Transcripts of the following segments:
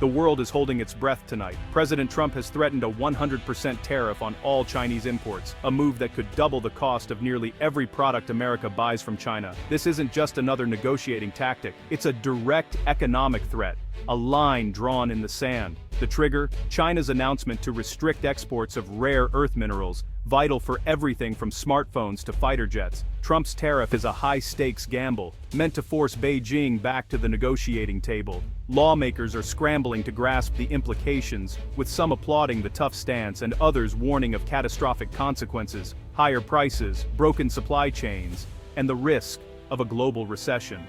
The world is holding its breath tonight. President Trump has threatened a 100% tariff on all Chinese imports, a move that could double the cost of nearly every product America buys from China. This isn't just another negotiating tactic, it's a direct economic threat, a line drawn in the sand. The trigger? China's announcement to restrict exports of rare earth minerals, vital for everything from smartphones to fighter jets. Trump's tariff is a high-stakes gamble, meant to force Beijing back to the negotiating table. Lawmakers are scrambling to grasp the implications, with some applauding the tough stance and others warning of catastrophic consequences, higher prices, broken supply chains, and the risk of a global recession.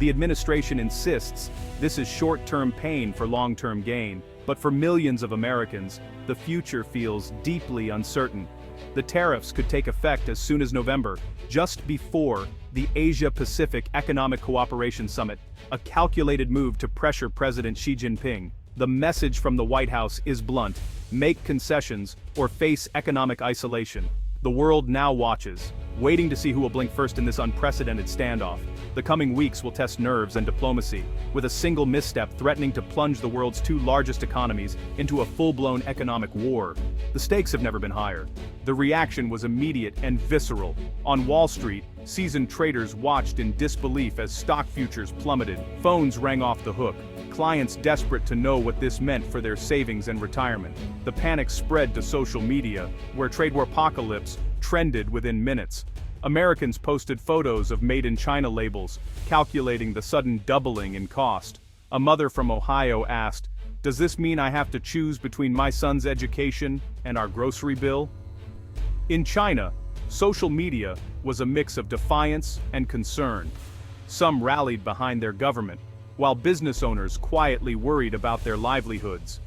The administration insists this is short-term pain for long-term gain, but for millions of Americans, the future feels deeply uncertain. The tariffs could take effect as soon as November, just before the Asia-Pacific Economic Cooperation Summit, a calculated move to pressure President Xi Jinping. The message from the White House is blunt: make concessions or face economic isolation. The world now watches, waiting to see who will blink first in this unprecedented standoff. The coming weeks will test nerves and diplomacy, with a single misstep threatening to plunge the world's two largest economies into a full-blown economic war. The stakes have never been higher. The reaction was immediate and visceral. On Wall Street, seasoned traders watched in disbelief as stock futures plummeted. Phones rang off the hook, clients desperate to know what this meant for their savings and retirement. The panic spread to social media, where trade war apocalypse trended within minutes. Americans posted photos of Made in China labels, calculating the sudden doubling in cost. A mother from Ohio asked, "Does this mean I have to choose between my son's education and our grocery bill?" In China, social media was a mix of defiance and concern. Some rallied behind their government, while business owners quietly worried about their livelihoods.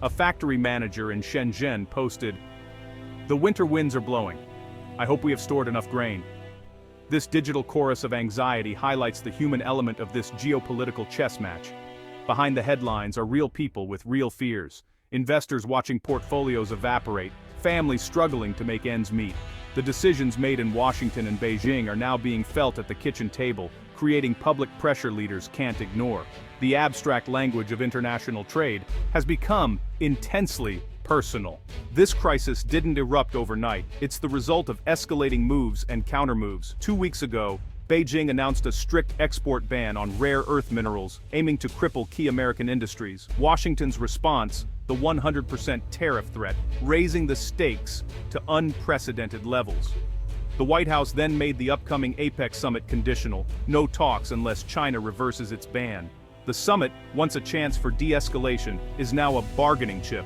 A factory manager in Shenzhen posted, "The winter winds are blowing. I hope we have stored enough grain." This digital chorus of anxiety highlights the human element of this geopolitical chess match. Behind the headlines are real people with real fears, investors watching portfolios evaporate, families struggling to make ends meet. The decisions made in Washington and Beijing are now being felt at the kitchen table, creating public pressure leaders can't ignore. The abstract language of international trade has become intensely personal. This crisis didn't erupt overnight. It's the result of escalating moves and countermoves. 2 weeks ago, Beijing announced a strict export ban on rare earth minerals, aiming to cripple key American industries. Washington's response, the 100% tariff threat, raising the stakes to unprecedented levels. The White House then made the upcoming APEC summit conditional, no talks unless China reverses its ban. The summit, once a chance for de-escalation, is now a bargaining chip.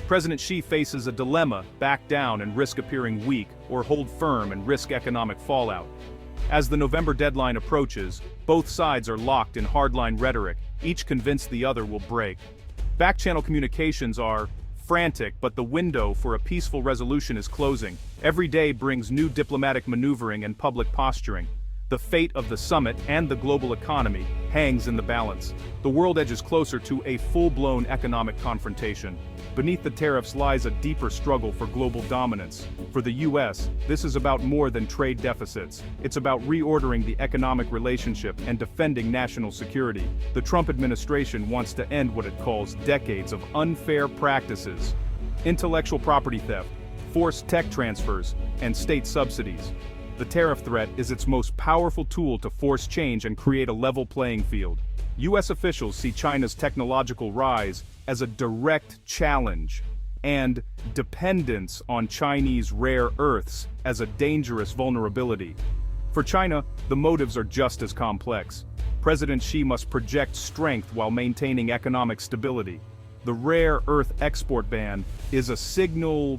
President Xi faces a dilemma: back down and risk appearing weak, or hold firm and risk economic fallout. As the November deadline approaches, both sides are locked in hardline rhetoric, each convinced the other will break. Back-channel communications are frantic, but the window for a peaceful resolution is closing. Every day brings new diplomatic maneuvering and public posturing. The fate of the summit and the global economy hangs in the balance. The world edges closer to a full-blown economic confrontation. Beneath the tariffs lies a deeper struggle for global dominance. For the US, this is about more than trade deficits. It's about reordering the economic relationship and defending national security. The Trump administration wants to end what it calls decades of unfair practices: intellectual property theft, forced tech transfers, and state subsidies. The tariff threat is its most powerful tool to force change and create a level playing field. US officials see China's technological rise as a direct challenge, and dependence on Chinese rare earths as a dangerous vulnerability. For China, the motives are just as complex. President Xi must project strength while maintaining economic stability. The rare earth export ban is a signal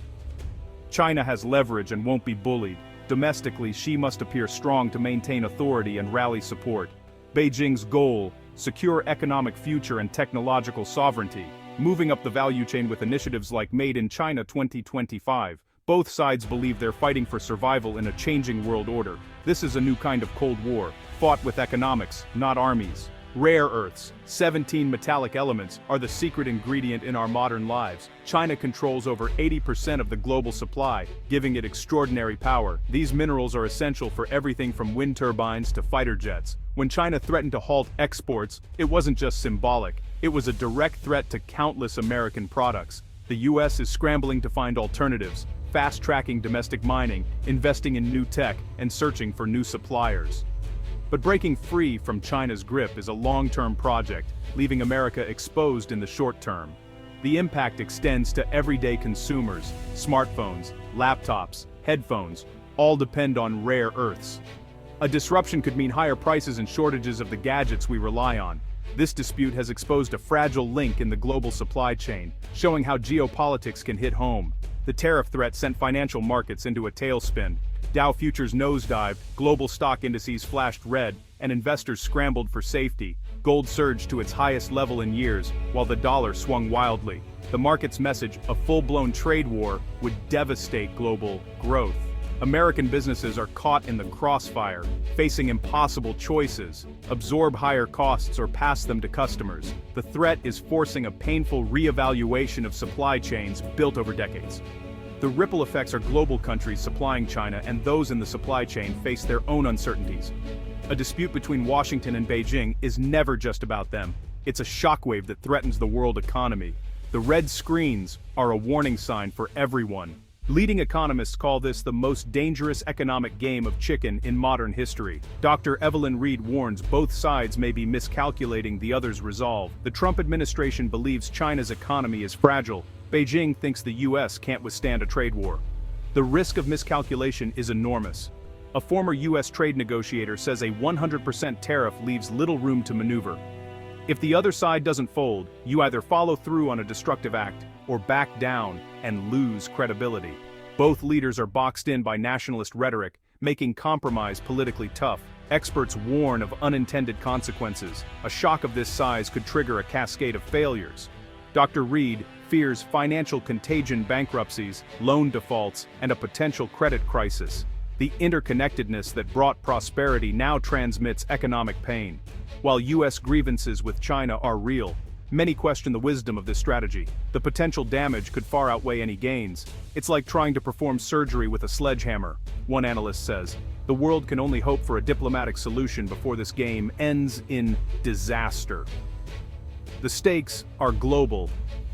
China has leverage and won't be bullied. Domestically, Xi must appear strong to maintain authority and rally support. Beijing's goal: secure economic future and technological sovereignty, moving up the value chain with initiatives like Made in China 2025. Both sides believe they're fighting for survival in a changing world order. This is a new kind of Cold War, fought with economics, not armies. Rare earths, 17 metallic elements, are the secret ingredient in our modern lives. China controls over 80% of the global supply, giving it extraordinary power. These minerals are essential for everything from wind turbines to fighter jets. When China threatened to halt exports, it wasn't just symbolic. It was a direct threat to countless American products. The US is scrambling to find alternatives, fast-tracking domestic mining, investing in new tech, and searching for new suppliers. But breaking free from China's grip is a long-term project, leaving America exposed in the short term. The impact extends to everyday consumers. Smartphones, laptops, headphones, all depend on rare earths. A disruption could mean higher prices and shortages of the gadgets we rely on. This dispute has exposed a fragile link in the global supply chain, showing how geopolitics can hit home. The tariff threat sent financial markets into a tailspin. Dow futures nosedived, global stock indices flashed red, and investors scrambled for safety. Gold surged to its highest level in years, while the dollar swung wildly. The market's message, a full-blown trade war, would devastate global growth. American businesses are caught in the crossfire, facing impossible choices: absorb higher costs or pass them to customers. The threat is forcing a painful re-evaluation of supply chains built over decades. The ripple effects are global countries supplying China and those in the supply chain face their own uncertainties. A dispute between Washington and Beijing is never just about them. It's a shockwave that threatens the world economy. The red screens are a warning sign for everyone. Leading economists call this the most dangerous economic game of chicken in modern history. Dr. Evelyn Reed warns both sides may be miscalculating the other's resolve. The Trump administration believes China's economy is fragile. Beijing thinks the US can't withstand a trade war. The risk of miscalculation is enormous. A former US trade negotiator says a 100% tariff leaves little room to maneuver. If the other side doesn't fold, you either follow through on a destructive act or back down and lose credibility. Both leaders are boxed in by nationalist rhetoric, making compromise politically tough. Experts warn of unintended consequences. A shock of this size could trigger a cascade of failures. Dr. Reed fears financial contagion, bankruptcies, loan defaults, and a potential credit crisis. The interconnectedness that brought prosperity now transmits economic pain. While US grievances with China are real, many question the wisdom of this strategy. The potential damage could far outweigh any gains. It's like trying to perform surgery with a sledgehammer, one analyst says. The world can only hope for a diplomatic solution before this game ends in disaster. The stakes are global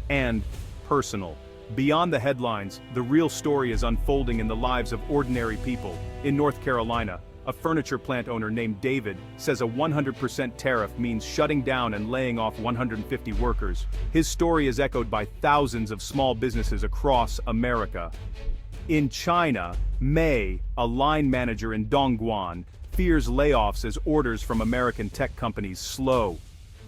and personal. Beyond the headlines, the real story is unfolding in the lives of ordinary people. In North Carolina, a furniture plant owner named David says a 100% tariff means shutting down and laying off 150 workers. His story is echoed by thousands of small businesses across America. In China, Mei, a line manager in Dongguan, fears layoffs as orders from American tech companies slow.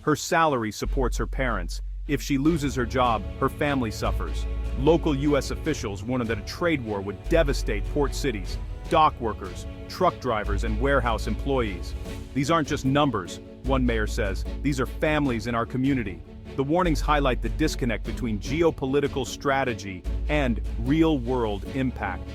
Her salary supports her parents. If she loses her job, her family suffers. Local US officials warn that a trade war would devastate port cities, dock workers, truck drivers, and warehouse employees. These aren't just numbers, one mayor says, these are families in our community. The warnings highlight the disconnect between geopolitical strategy and real-world impact.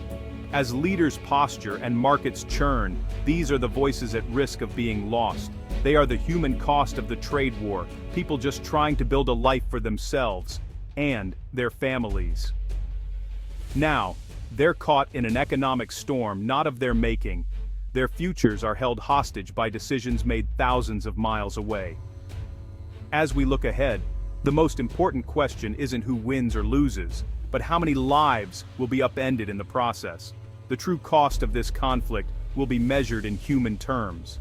As leaders posture and markets churn, these are the voices at risk of being lost. They are the human cost of the trade war, people just trying to build a life for themselves and their families. Now, they're caught in an economic storm not of their making. Their futures are held hostage by decisions made thousands of miles away. As we look ahead, the most important question isn't who wins or loses, but how many lives will be upended in the process. The true cost of this conflict will be measured in human terms.